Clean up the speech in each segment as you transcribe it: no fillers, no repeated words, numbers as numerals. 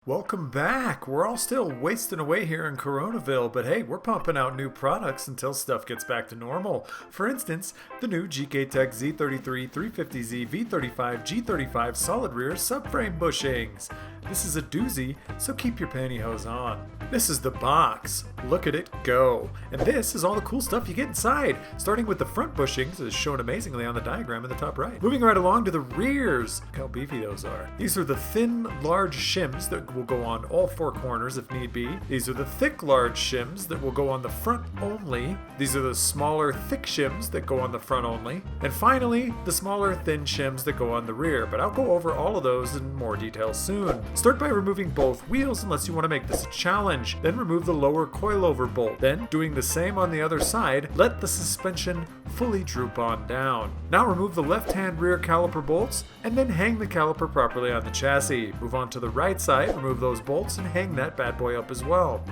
Welcome back! We're all still wasting away here in Coronaville, but hey, we're pumping out new products until stuff gets back to normal. For instance, the new Gktech Z33 350Z V35 G35 solid rear subframe bushings. This is a doozy, so keep your pantyhose on. This is the box. Look at it go. And this is all the cool stuff you get inside, starting with the front bushings, as shown amazingly on the diagram in the top right. Moving right along to the rears. Look how beefy those are. These are the thin, large shims that will go on all four corners if need be. These are the thick, large shims that will go on the front only. These are the smaller, thick shims that go on the front only. And finally, the smaller, thin shims that go on the rear. But I'll go over all of those in more detail soon. Start by removing both wheels unless you want to make this a challenge. Then remove the lower coilover bolt. Then, doing the same on the other side, let the suspension fully droop on down. Now remove the left-hand rear caliper bolts and then hang the caliper properly on the chassis. Move on to the right side, remove those bolts and hang that bad boy up as well.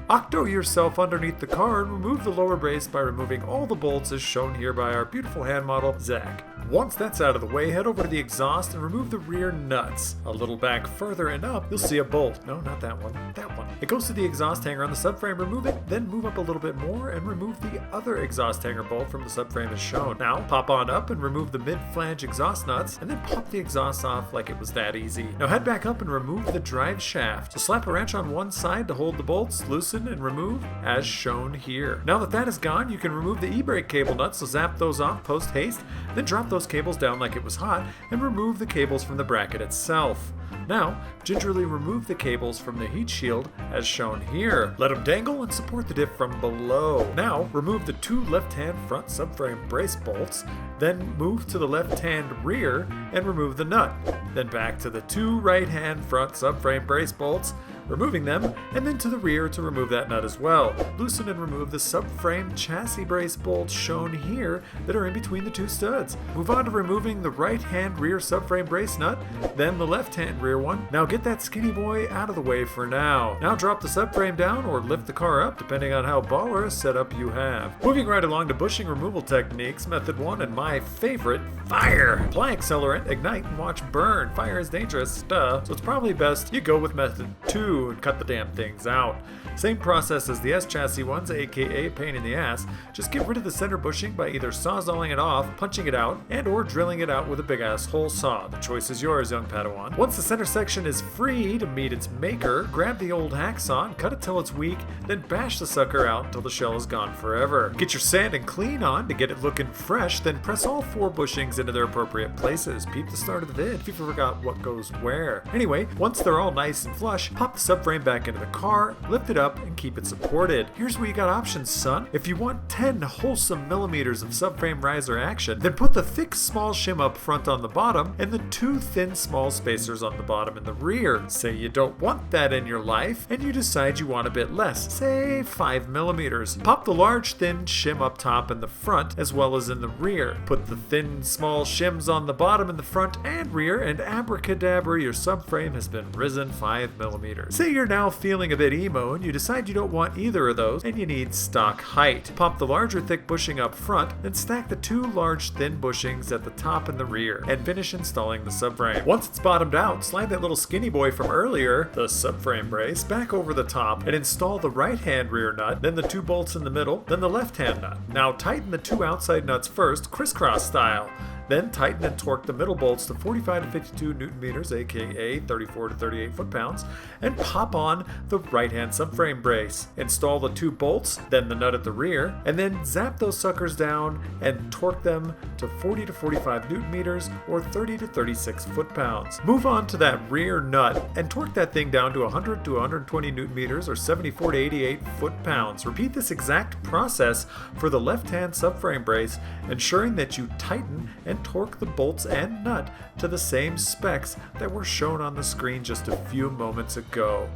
Octo yourself underneath the car and remove the lower brace by removing all the bolts as shown here by our beautiful hand model, Zach. Once that's out of the way, head over to the exhaust and remove the rear nuts. A little back further and up, you'll see a bolt. No, not that one. That one. It goes to the exhaust hanger on the subframe. Remove it, then move up a little bit more and remove the other exhaust hanger bolt from the subframe as shown. Now, pop on up and remove the mid-flange exhaust nuts and then pop the exhaust off like it was that easy. Now head back up and remove the drive shaft. So slap a wrench on one side to hold the bolts, loosen and remove as shown here. Now that that is gone, you can remove the e-brake cable nuts, so zap those off post haste, then drop those cables down like it was hot and remove the cables from the bracket itself. Now, gingerly remove the cables from the heat shield as shown here. Let them dangle and support the diff from below. Now, remove the two left-hand front subframe brace bolts, then move to the left-hand rear and remove the nut. Then back to the two right-hand front subframe brace bolts, removing them, and then to the rear to remove that nut as well. Loosen and remove the subframe chassis brace bolts shown here that are in between the two studs. Move on to removing the right-hand rear subframe brace nut, then the left-hand rear one. Now get that skinny boy out of the way for now. Now drop the subframe down or lift the car up depending on how baller a setup you have. Moving right along to bushing removal techniques, method 1 and my favorite, fire! Apply accelerant, ignite, and watch burn. Fire is dangerous, so it's probably best you go with method 2 and cut the damn things out. Same process as the S chassis ones, aka pain in the ass. Just get rid of the center bushing by either sawzalling it off, punching it out, and or drilling it out with a big ass hole saw. The choice is yours, young Padawan. Once the center section is free to meet its maker, grab the old hacksaw and cut it till it's weak, then bash the sucker out until the shell is gone forever. Get your sand and clean on to get it looking fresh, then press all four bushings into their appropriate places. Peep the start of the vid if you forgot what goes where. Anyway, once they're all nice and flush, pop the subframe back into the car, lift it up, and keep it supported. Here's where you got options, son. If you want 10 wholesome millimeters of subframe riser action, then put the thick small shim up front on the bottom and the two thin small spacers on the bottom and the rear. Say you don't want that in your life and you decide you want a bit less, say 5 millimeters. Pop the large thin shim up top in the front as well as in the rear. Put the thin small shims on the bottom in the front and rear, and abracadabra, your subframe has been risen 5 millimeters. Say you're now feeling a bit emo and you decide you don't want either of those and you need stock height. Pop the larger thick bushing up front, then stack the two large thin bushings at the top and the rear, and finish installing the subframe. Once it's bottomed out, slide that little skinny boy from earlier, the subframe brace, back over the top and install the right hand rear nut, then the two bolts in the middle, then the left hand nut. Now tighten the two outside nuts first, crisscross style. Then tighten and torque the middle bolts to 45 to 52 Newton meters, aka 34 to 38 foot-pounds, and pop on the right-hand subframe brace. Install the two bolts, then the nut at the rear, and then zap those suckers down and torque them to 40 to 45 Newton meters, or 30 to 36 foot-pounds. Move on to that rear nut and torque that thing down to 100 to 120 Newton meters, or 74 to 88 foot-pounds. Repeat this exact process for the left-hand subframe brace, ensuring that you tighten and torque the bolts and nut to the same specs that were shown on the screen just a few moments ago.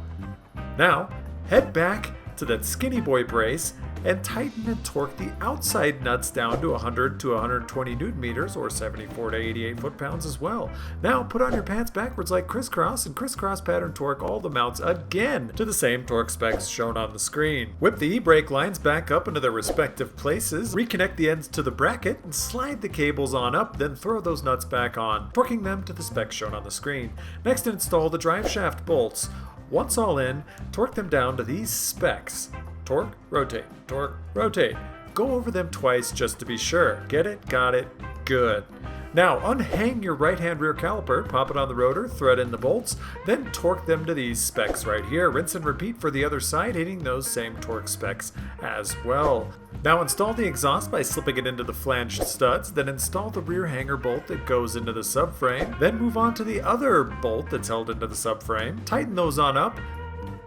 Now, head back to that skinny boy brace and tighten and torque the outside nuts down to 100 to 120 Newton meters, or 74 to 88 foot-pounds as well. Now put on your pants backwards like crisscross and crisscross pattern torque all the mounts again to the same torque specs shown on the screen. Whip the e-brake lines back up into their respective places, reconnect the ends to the bracket, and slide the cables on up, then throw those nuts back on, torquing them to the specs shown on the screen. Next, install the drive shaft bolts. Once all in, torque them down to these specs. Torque, rotate, torque, rotate. Go over them twice just to be sure. Get it? Got it? Good. Now unhang your right hand rear caliper, pop it on the rotor, thread in the bolts, then torque them to these specs right here. Rinse and repeat for the other side, hitting those same torque specs as well. Now install the exhaust by slipping it into the flanged studs, then install the rear hanger bolt that goes into the subframe, then move on to the other bolt that's held into the subframe, tighten those on up,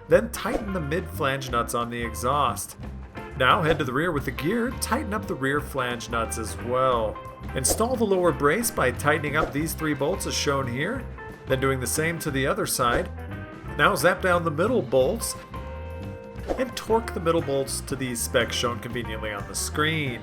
then tighten the mid-flange nuts on the exhaust. Now head to the rear with the gear, tighten up the rear flange nuts as well. Install the lower brace by tightening up these 3 bolts as shown here, then doing the same to the other side. Now zap down the middle bolts and torque the middle bolts to these specs shown conveniently on the screen.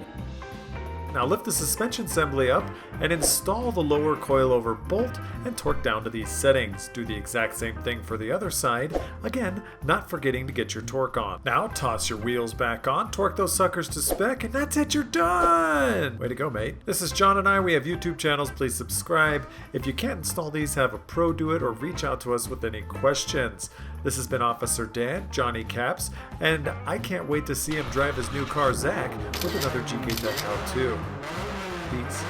Now lift the suspension assembly up and install the lower coilover bolt and torque down to these settings. Do the exact same thing for the other side, again, not forgetting to get your torque on. Now toss your wheels back on, torque those suckers to spec, and that's it, you're done! Way to go, mate. This is John and I. We have YouTube channels. Please subscribe. If you can't install these, have a pro do it or reach out to us with any questions. This has been Officer Dan, Johnny Caps, and I can't wait to see him drive his new car, Zach, with another Gktech how-to. Peace.